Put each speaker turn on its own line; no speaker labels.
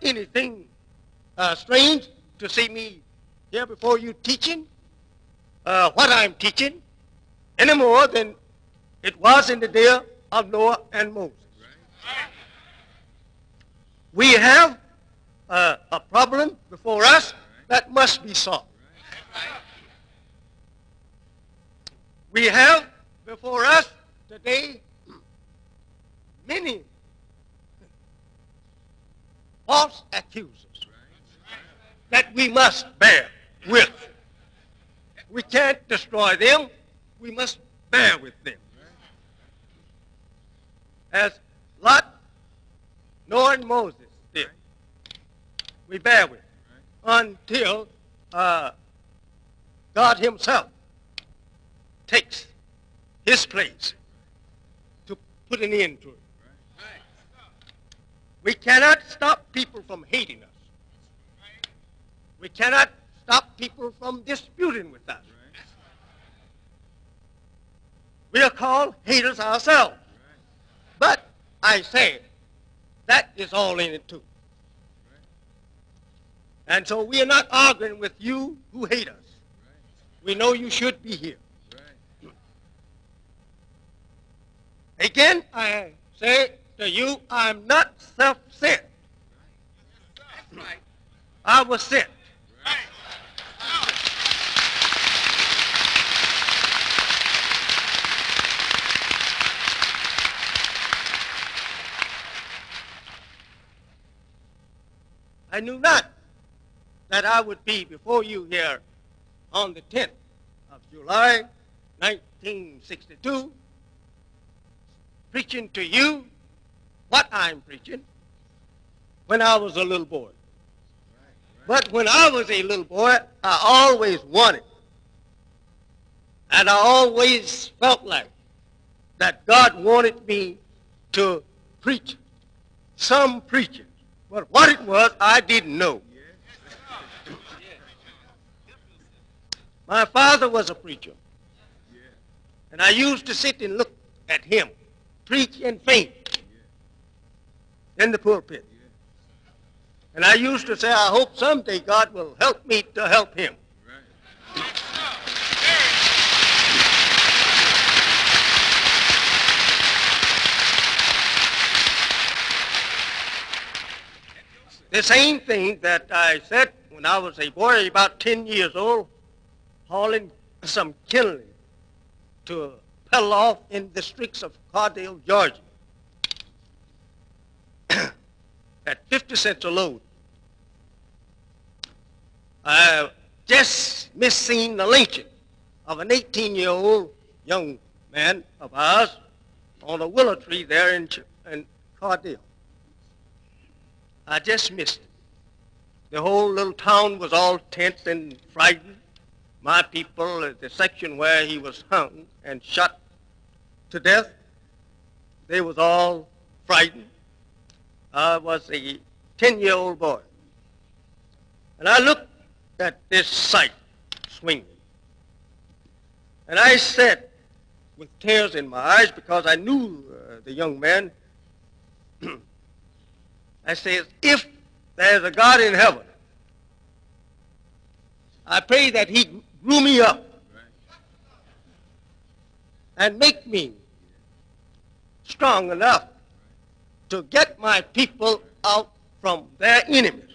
anything strange to see me here before you teaching what I'm teaching any more than it was in the day of Noah and Moses. We have a problem before us that must be solved. We have before us today many false accusers that we must bear with. We can't destroy them. We must bear with them. As Lot, Noah, and Moses did. We bear with until God himself takes his place to put an end to it. We cannot stop people from hating us. We cannot stop people from disputing with us. We are called haters ourselves. But I say, that is all in it too. And so we are not arguing with you who hate us. We know you should be here. Again, I say to you, I'm not self-sent. I was sent. I knew not that I would be before you here on the 10th of July, 1962, preaching to you what I'm preaching when I was a little boy. But when I was a little boy, I always wanted, and I always felt like that God wanted me to preach some preaching. But what it was, I didn't know. My father was a preacher. And I used to sit and look at him preach and faint in the pulpit. And I used to say, I hope someday God will help me to help him. The same thing that I said when I was a boy, about 10 years old, hauling some kindling to peddle off in the streets of Cardale, Georgia, at 50 cents a load. I just missed seeing the lynching of an 18-year-old young man of ours on a willow tree there in Cardale. I just missed it. The whole little town was all tense and frightened. My people at the section where he was hung and shot to death, they was all frightened. I was a 10-year-old boy. And I looked at this sight swinging. And I said, with tears in my eyes, because I knew the young man, I said, if there's a God in heaven, I pray that he grew me up and make me strong enough to get my people out from their enemies.